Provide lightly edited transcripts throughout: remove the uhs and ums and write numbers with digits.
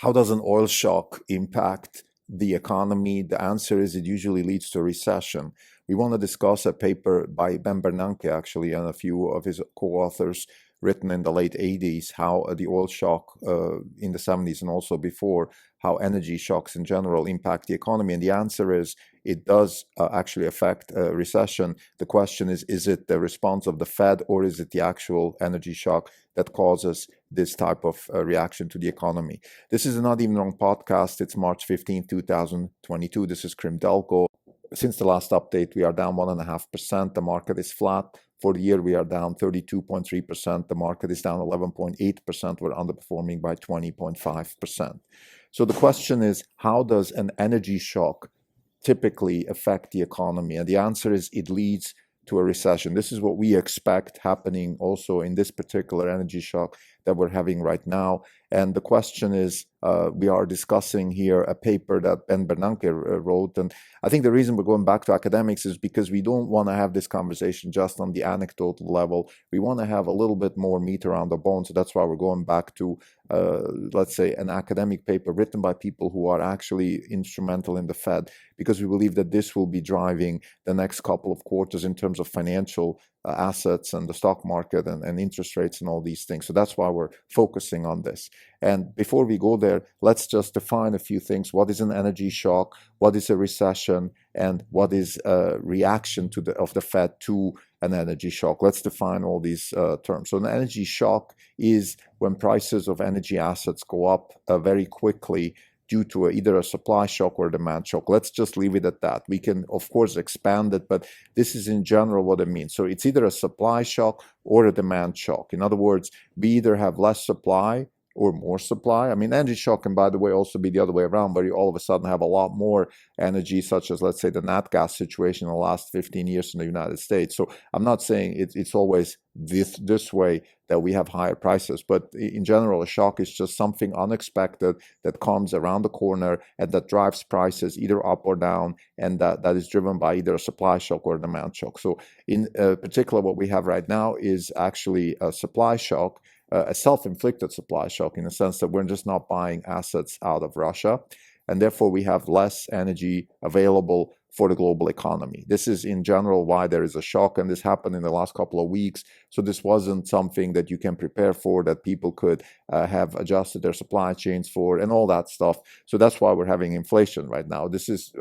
How does an oil shock impact the economy? The answer is it usually leads to a recession. We want to discuss a paper by Ben Bernanke, actually, and a few of his co-authors written in the late 80s, how the oil shock in the 70s and also before, how energy shocks in general impact the economy. And the answer is it does actually affect a recession. The question is it the response of the Fed or is it the actual energy shock that causes this type of reaction to the economy? This is a Not Even Wrong podcast. It's March 15, 2022. This is Krim Delko. Since the last update, we are down 1.5%. The market is flat. For the year, we are down 32.3%. The market is down 11.8%. We're underperforming by 20.5%. So the question is, how does an energy shock typically affect the economy? And the answer is it leads to a recession. This is what we expect happening also in this particular energy shock that we're having right now. And the question is, we are discussing here a paper that Ben Bernanke wrote. And I think the reason we're going back to academics is because we don't want to have this conversation just on the anecdotal level. We want to have a little bit more meat around the bone. So that's why we're going back to, let's say, an academic paper written by people who are actually instrumental in the Fed, because we believe that this will be driving the next couple of quarters in terms of financial assets and the stock market and interest rates and all these things. So that's why we're focusing on this. And before we go there, let's just define a few things. What is an energy shock? What is a recession? And what is a reaction of the Fed to an energy shock? Let's define all these terms. So an energy shock is when prices of energy assets go up very quickly due to either a supply shock or a demand shock. Let's just leave it at that. We can, of course, expand it, but this is in general what it means. So it's either a supply shock or a demand shock. In other words, we either have less supply or more supply. I mean, energy shock can, by the way, also be the other way around, where you all of a sudden have a lot more energy, such as, let's say, the nat gas situation in the last 15 years in the United States. So I'm not saying it's always this way that we have higher prices, but in general, a shock is just something unexpected that comes around the corner and that drives prices either up or down, and that is driven by either a supply shock or a demand shock. So in particular, what we have right now is actually a supply shock, a self-inflicted supply shock, in the sense that we're just not buying assets out of Russia, and therefore we have less energy available for the global economy. This is in general why there is a shock, and this happened in the last couple of weeks. So this wasn't something that you can prepare for, that people could have adjusted their supply chains for, and all that stuff. So that's why we're having inflation right now. This is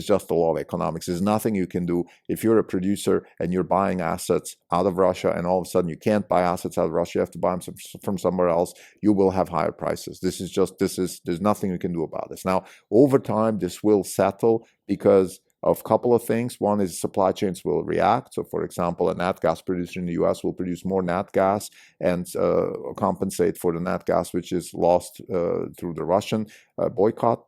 just the law of economics. There's nothing you can do. If you're a producer and you're buying assets out of Russia and all of a sudden you can't buy assets out of Russia, you have to buy them from somewhere else, you will have higher prices. There's nothing you can do about this. Now, over time, this will settle because of a couple of things. One is supply chains will react. So, for example, a nat gas producer in the US will produce more nat gas and compensate for the nat gas which is lost through the Russian boycott.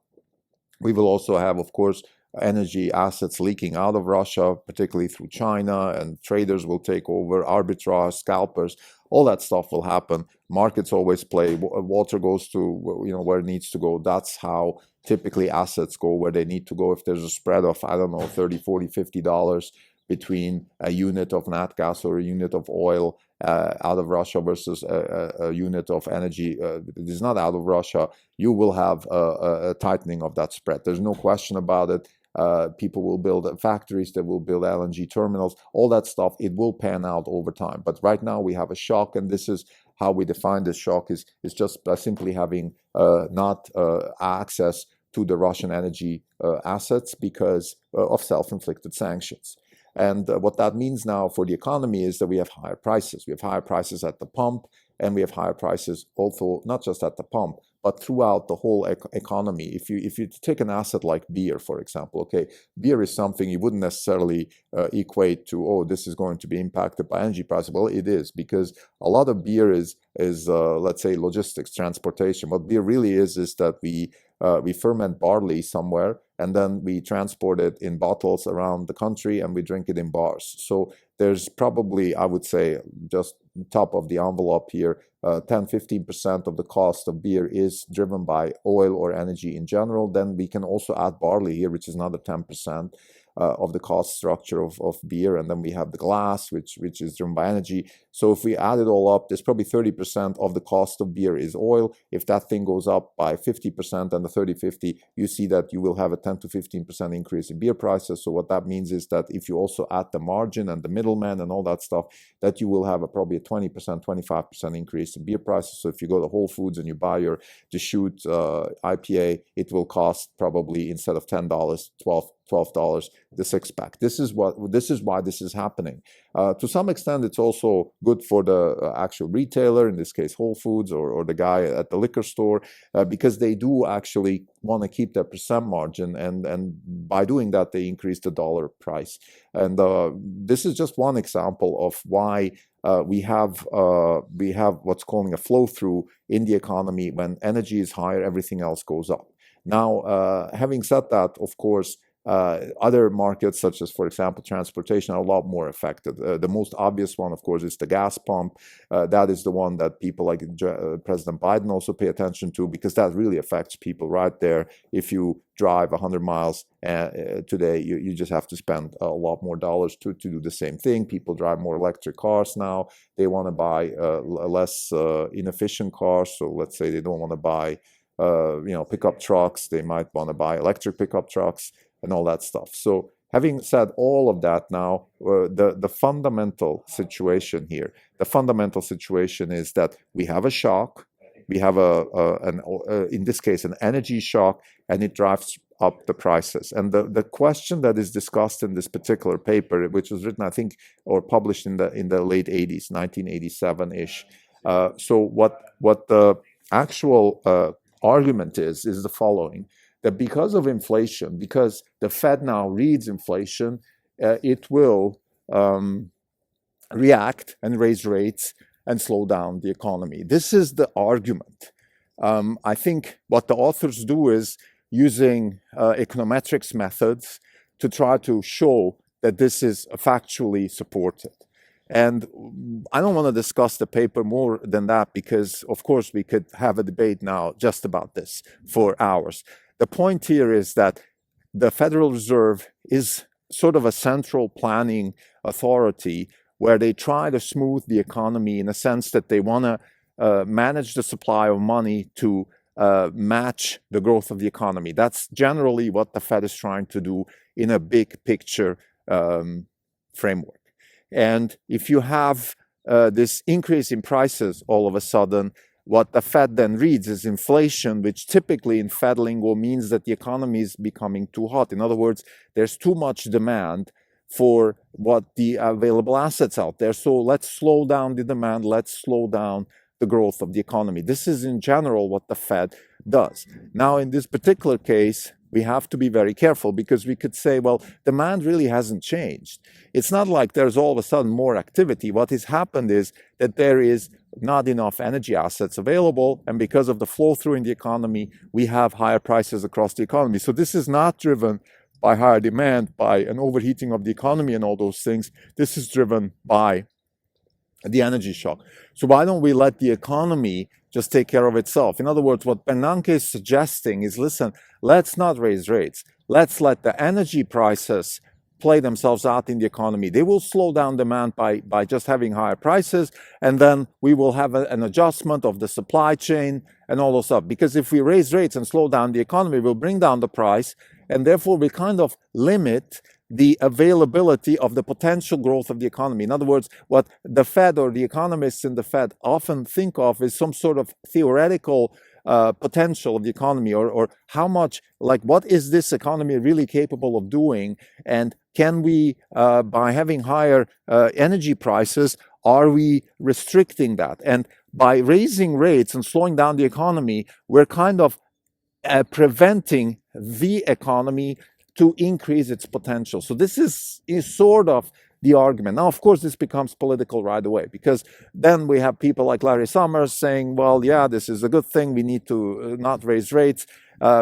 We will also have, of course, energy assets leaking out of Russia, particularly through China, and traders will take over, arbitrage, scalpers, all that stuff will happen. Markets always play. Water goes to where it needs to go. That's how typically assets go where they need to go. If there's a spread of, I don't know, $30, $40, $50 between a unit of nat gas or a unit of oil out of Russia versus a unit of energy that is not out of Russia, you will have a tightening of that spread. There's no question about it. People will build factories, they will build LNG terminals, all that stuff. It will pan out over time. But right now we have a shock, and this is how we define this shock is just by simply having not access to the Russian energy assets because of self-inflicted sanctions. And what that means now for the economy is that we have higher prices. We have higher prices at the pump, and we have higher prices also not just at the pump, but throughout the whole economy. If you take an asset like beer, for example, okay, beer is something you wouldn't necessarily equate to, oh, this is going to be impacted by energy prices. Well, it is, because a lot of beer is let's say, logistics, transportation. What beer really is that we ferment barley somewhere, and then we transport it in bottles around the country, and we drink it in bars. So there's probably, I would say, just top of the envelope here, 10-15% of the cost of beer is driven by oil or energy in general. Then we can also add barley here, which is another 10%. of the cost structure of beer, and then we have the glass, which is driven by energy. So if we add it all up, there's probably 30% of the cost of beer is oil. If that thing goes up by 50% and the 30-50, you see that you will have a 10 to 15% increase in beer prices. So what that means is that if you also add the margin and the middleman and all that stuff, that you will have probably a 20%, 25% increase in beer prices. So if you go to Whole Foods and you buy your Deschutes IPA, it will cost probably, instead of $10, $12 the six-pack. This is why this is happening. To some extent, it's also good for the actual retailer, in this case Whole Foods, or the guy at the liquor store, because they do actually want to keep their percent margin, and by doing that, they increase the dollar price. And this is just one example of why we have what's calling a flow-through in the economy. When energy is higher, everything else goes up. Now, having said that, of course, other markets, such as, for example, transportation, are a lot more affected. The most obvious one, of course, is the gas pump. That is the one that people like President Biden also pay attention to, because that really affects people right there. If you drive 100 miles today, you just have to spend a lot more dollars to do the same thing. People drive more electric cars now. They want to buy less inefficient cars. So let's say they don't want to buy pickup trucks. They might want to buy electric pickup trucks and all that stuff. So having said all of that, now the fundamental situation here, the fundamental situation is that we have a shock. We have in this case, an energy shock, and it drives up the prices. And the question that is discussed in this particular paper, which was written, I think, or published in the late 80s, 1987-ish. So what the actual argument is the following: that because of inflation, because the Fed now reads inflation, it will react and raise rates and slow down the economy. This is the argument. I think what the authors do is using econometrics methods to try to show that this is factually supported. And I don't want to discuss the paper more than that, because, of course, we could have a debate now just about this for hours. The point here is that the Federal Reserve is sort of a central planning authority where they try to smooth the economy, in a sense that they want to manage the supply of money to match the growth of the economy. That's generally what the Fed is trying to do in a big picture framework. And if you have this increase in prices all of a sudden, what the Fed then reads is inflation, which typically in Fed lingo means that the economy is becoming too hot. In other words, there's too much demand for what the available assets out there. So let's slow down the demand, let's slow down the growth of the economy. This is in general what the Fed does. Now, in this particular case, we have to be very careful, because we could say, well, demand really hasn't changed. It's not like there's all of a sudden more activity. What has happened is that there is not enough energy assets available, and because of the flow through in the economy, we have higher prices across the economy. So this is not driven by higher demand, by an overheating of the economy and all those things. This is driven by the energy shock. So why don't we let the economy just take care of itself? In other words, what Bernanke is suggesting is, listen, let's not raise rates. Let's let the energy prices play themselves out in the economy. They will slow down demand by just having higher prices, and then we will have an adjustment of the supply chain and all those stuff. Because if we raise rates and slow down the economy, we'll bring down the price, and therefore we kind of limit the availability of the potential growth of the economy. In other words, what the Fed or the economists in the Fed often think of is some sort of theoretical potential of the economy, or how much, like, what is this economy really capable of doing? And can we, by having higher energy prices, are we restricting that? And by raising rates and slowing down the economy, we're kind of preventing the economy to increase its potential. So this is sort of the argument. Now, of course, this becomes political right away, because then we have people like Larry Summers saying, well, yeah, this is a good thing. We need to not raise rates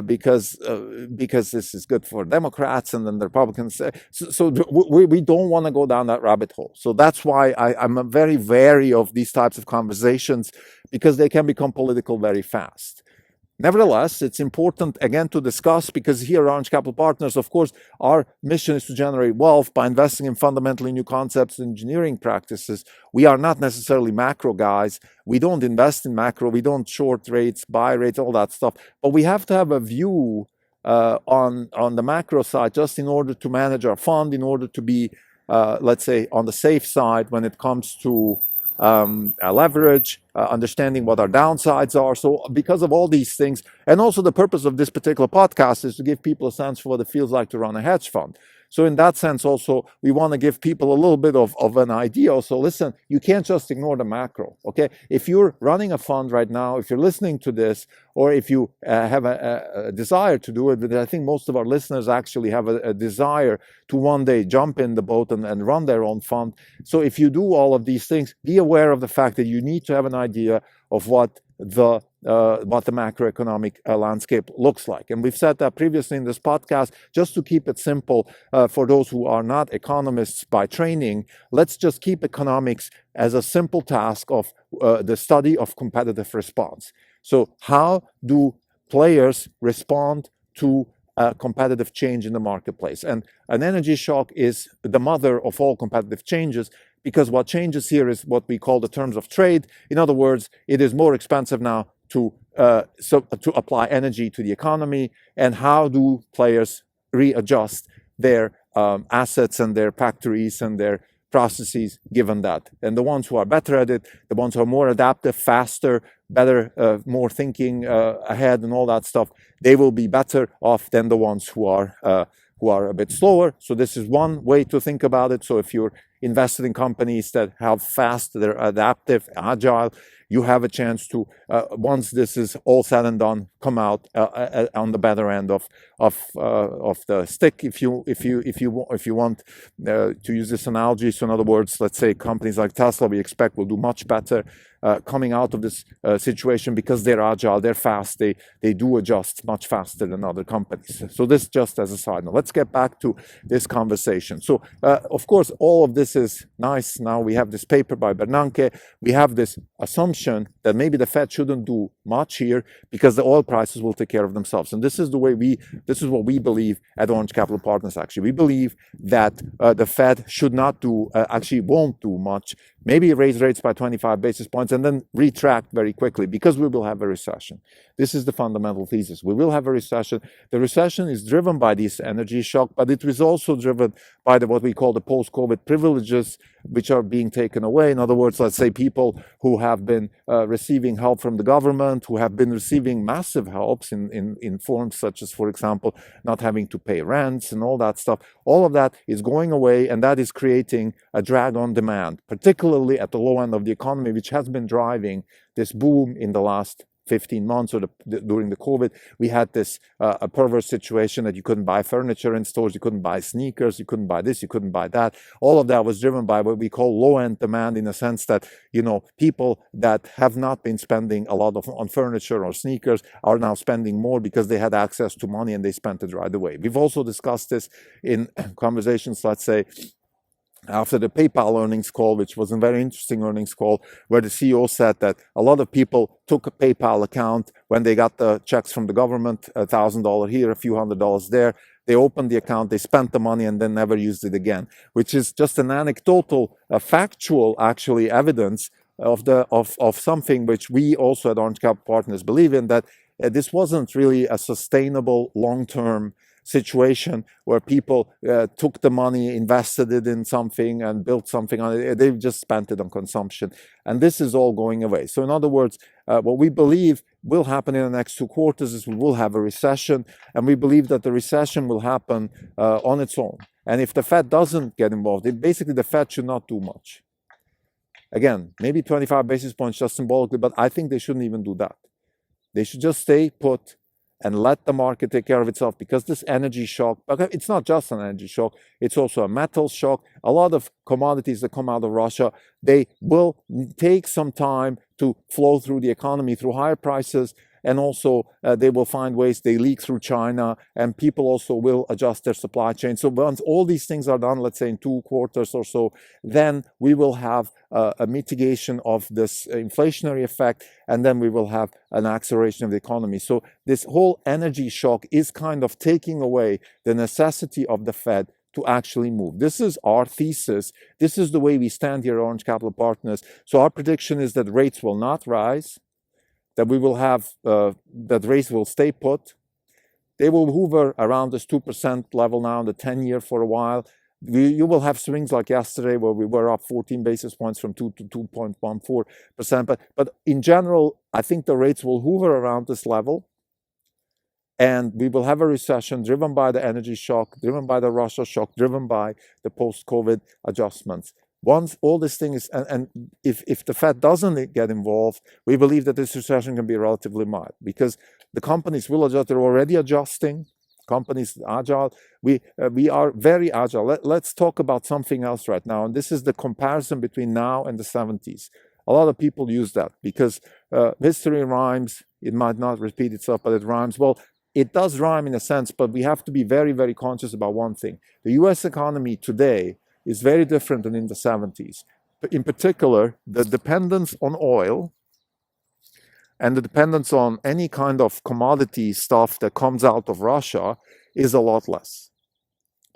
because this is good for Democrats, and then the Republicans say, so we don't want to go down that rabbit hole. So that's why I'm very wary of these types of conversations, because they can become political very fast. Nevertheless, it's important, again, to discuss, because here at Orange Capital Partners, of course, our mission is to generate wealth by investing in fundamentally new concepts and engineering practices. We are not necessarily macro guys. We don't invest in macro. We don't short rates, buy rates, all that stuff. But we have to have a view on the macro side, just in order to manage our fund, in order to be, let's say, on the safe side when it comes to leverage, understanding what our downsides are. So because of all these things, and also the purpose of this particular podcast is to give people a sense for what it feels like to run a hedge fund. So in that sense also, we want to give people a little bit of an idea. So listen, you can't just ignore the macro, okay? If you're running a fund right now, if you're listening to this, or if you have a desire to do it, but I think most of our listeners actually have a desire to one day jump in the boat and run their own fund. So if you do all of these things, be aware of the fact that you need to have an idea of what the macroeconomic landscape looks like. And we've said that previously in this podcast. Just to keep it simple, for those who are not economists by training, let's just keep economics as a simple task of the study of competitive response. So how do players respond to competitive change in the marketplace? And an energy shock is the mother of all competitive changes, because what changes here is what we call the terms of trade. In other words, it is more expensive now to apply energy to the economy. And how do players readjust their assets and their factories and their processes given that? And the ones who are better at it, the ones who are more adaptive, faster, better, more thinking ahead and all that stuff, they will be better off than the ones who are a bit slower. So this is one way to think about it. So if you're invested in companies that have fast, they're adaptive, agile, you have a chance to, once this is all said and done, come out on the better end of the stick, if you want to use this analogy. So in other words, let's say companies like Tesla, we expect will do much better coming out of this situation, because they're agile, they're fast, they do adjust much faster than other companies. So this just as a side note. Let's get back to this conversation. So of course, all of this is nice. Now we have this paper by Bernanke. We have this assumption that maybe the Fed shouldn't do much here because the oil prices will take care of themselves. And this is what we believe at Orange Capital Partners. Actually, we believe that the Fed should not do, actually won't do much. Maybe raise rates by 25 basis points and then retract very quickly, because we will have a recession. This is the fundamental thesis. We will have a recession. The recession is driven by this energy shock, but it is also driven by what we call the post-COVID privileges, which are being taken away. In other words, let's say people who have been receiving help from the government, who have been receiving massive helps in forms such as, for example, not having to pay rents and all that stuff. All of that is going away, and that is creating a drag on demand, particularly at the low end of the economy, which has been driving this boom in the last 15 months, or during the COVID. We had this a perverse situation that you couldn't buy furniture in stores, you couldn't buy sneakers, you couldn't buy this, you couldn't buy that. All of that was driven by what we call low-end demand, in the sense that, people that have not been spending a lot on furniture or sneakers are now spending more because they had access to money and they spent it right away. We've also discussed this in conversations, let's say, after the PayPal earnings call, which was a very interesting earnings call, where the CEO said that a lot of people took a PayPal account when they got the checks from the government, $1,000 here, a few $100s there. They opened the account, they spent the money, and then never used it again, which is just an anecdotal, factual, actually, evidence of something which we also at Orange Capital Partners believe in, that this wasn't really a sustainable long-term situation where people took the money, invested it in something, and built something on it. They just spent it on consumption. And this is all going away. So in other words, what we believe will happen in the next 2 quarters is we will have a recession, and we believe that the recession will happen on its own. And if the Fed doesn't get involved, basically the Fed should not do much. Again, maybe 25 basis points just symbolically, but I think they shouldn't even do that. They should just stay put and let the market take care of itself, because this energy shock, it's not just an energy shock, it's also a metal shock. A lot of commodities that come out of Russia, they will take some time to flow through the economy through higher prices, and also they will find ways they leak through China, and people also will adjust their supply chain. So once all these things are done, let's say in 2 quarters or so, then we will have a mitigation of this inflationary effect, and then we will have an acceleration of the economy. So this whole energy shock is kind of taking away the necessity of the Fed to actually move. This is our thesis. This is the way we stand here at Orange Capital Partners. So our prediction is that rates will not rise, that we will have, that rates will stay put. They will hover around this 2% level now in the 10-year for a while. You will have swings like yesterday where we were up 14 basis points from 2 to 2.14%. But in general, I think the rates will hover around this level. And we will have a recession driven by the energy shock, driven by the Russia shock, driven by the post-COVID adjustments. Once all this thing is, and if the Fed doesn't get involved, we believe that this recession can be relatively mild because the companies will adjust. They're already adjusting. Companies, Agile. We are very agile. Let's talk about something else right now. And this is the comparison between now and the 70s. A lot of people use that because history rhymes. It might not repeat itself, but it rhymes. Well, it does rhyme in a sense, but we have to be very, very conscious about one thing. The US economy today is very different than in the 70s. In particular, the dependence on oil and the dependence on any kind of commodity stuff that comes out of Russia is a lot less.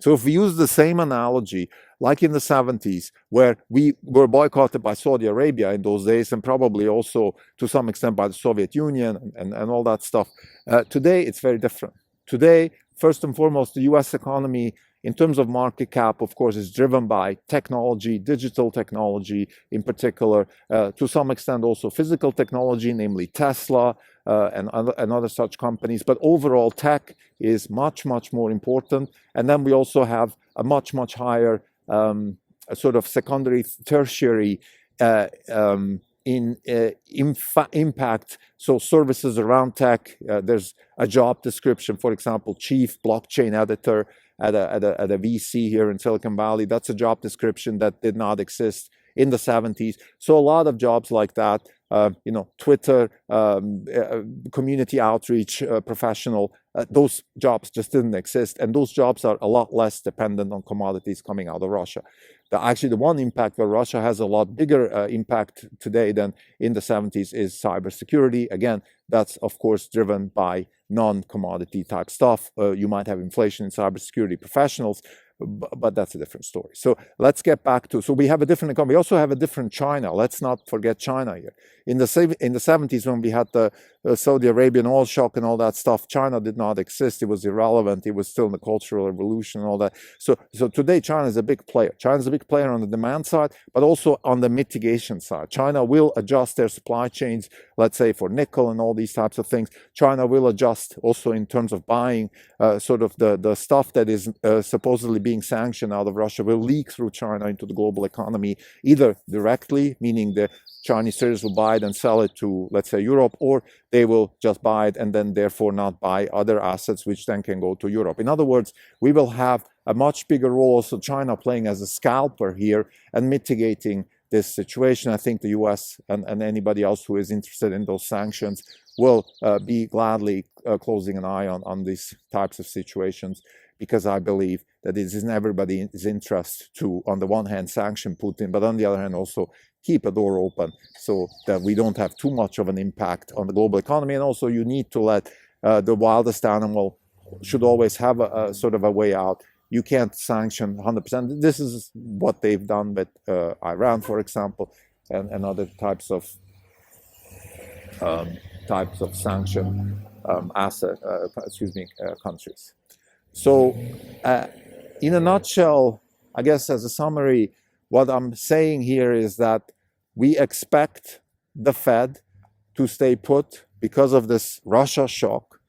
So if we use the same analogy, like in the 70s, where we were boycotted by Saudi Arabia in those days, and probably also to some extent by the Soviet Union and all that stuff, today it's very different. Today, first and foremost, the US economy, in terms of market cap, of course, is driven by technology, digital technology in particular, to some extent also physical technology, namely Tesla and other such companies. But overall, tech is much, much more important. And then we also have a much, much higher sort of secondary, tertiary impact. So services around tech, there's a job description, for example, chief blockchain editor at a VC here in Silicon Valley. That's a job description that did not exist in the 70s. So a lot of jobs like that, Twitter, community outreach professional, those jobs just didn't exist. And those jobs are a lot less dependent on commodities coming out of Russia. Actually, the one impact where Russia has a lot bigger impact today than in the 70s is cybersecurity. Again, that's, of course, driven by non-commodity type stuff. You might have inflation in cybersecurity professionals, but that's a different story. So let's get back to, so we have a different economy. We also have a different China. Let's not forget China here. In the 70s, when we had the Saudi Arabian oil shock and all that stuff, China did not exist. It was irrelevant. It was still in the Cultural Revolution and all that. So today, China is a big player. China is a big player on the demand side, but also on the mitigation side. China will adjust their supply chains, let's say for nickel and all these types of things. China will adjust also in terms of buying sort of the stuff that is supposedly being sanctioned out of Russia will leak through China into the global economy, either directly, meaning the Chinese traders will buy it and sell it to, let's say, Europe, or they will just buy it and then therefore not buy other assets, which then can go to Europe. In other words, we will have a much bigger role, also China playing as a scalper here and mitigating this situation. I think the US and anybody else who is interested in those sanctions will be gladly closing an eye on these types of situations, because I believe that it is in everybody's interest to, on the one hand, sanction Putin, but on the other hand, also keep a door open so that we don't have too much of an impact on the global economy. And also you need to let the wildest animal should always have a sort of a way out. You can't sanction 100%. This is what they've done with Iran, for example, and other types of sanction countries. So in a nutshell, I guess as a summary, what I'm saying here is that we expect the Fed to stay put because of this Russia shock.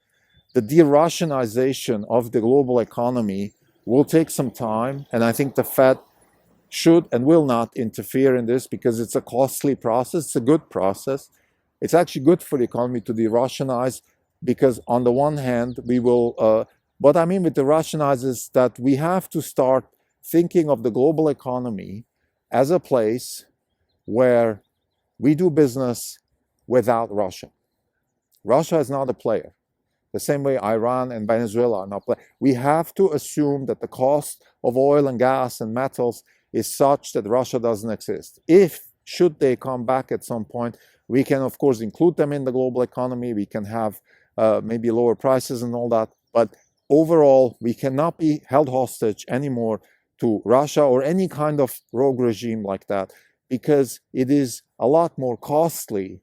The de-Russianization of the global economy will take some time, and I think the Fed should and will not interfere in this because it's a costly process. It's a good process. It's actually good for the economy to de-Russianize because on the one hand, we will, what I mean with de-Russianize is that we have to start thinking of the global economy as a place where we do business without Russia. Russia is not a player. The same way Iran and Venezuela are not playing. We have to assume that the cost of oil and gas and metals is such that Russia doesn't exist. Should they come back at some point, we can, of course, include them in the global economy. We can have maybe lower prices and all that. But overall, we cannot be held hostage anymore to Russia or any kind of rogue regime like that, because it is a lot more costly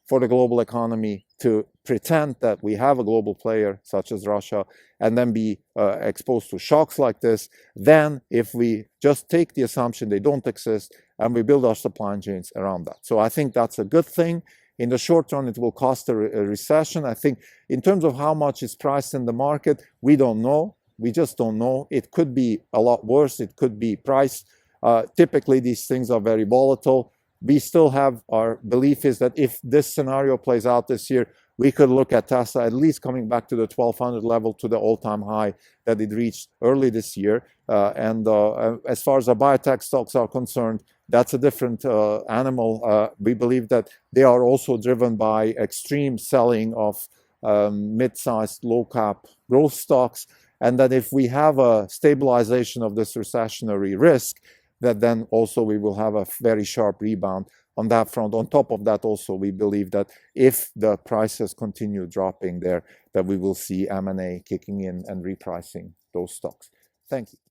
for the global economy to pretend that we have a global player such as Russia and then be exposed to shocks like this, than if we just take the assumption they don't exist and we build our supply chains around that. So I think that's a good thing. In the short run, it will cost a recession. I think in terms of how much is priced in the market, we don't know. We just don't know. It could be a lot worse. It could be priced. Typically, these things are very volatile. We still have our belief is that if this scenario plays out this year, we could look at Tesla at least coming back to the 1200 level, to the all-time high that it reached early this year. As far as the biotech stocks are concerned, that's a different animal. We believe that they are also driven by extreme selling of mid-sized, low-cap growth stocks, and that if we have a stabilization of this recessionary risk, that then also we will have a very sharp rebound on that front. On top of that, also, we believe that if the prices continue dropping there, that we will see M&A kicking in and repricing those stocks. Thank you.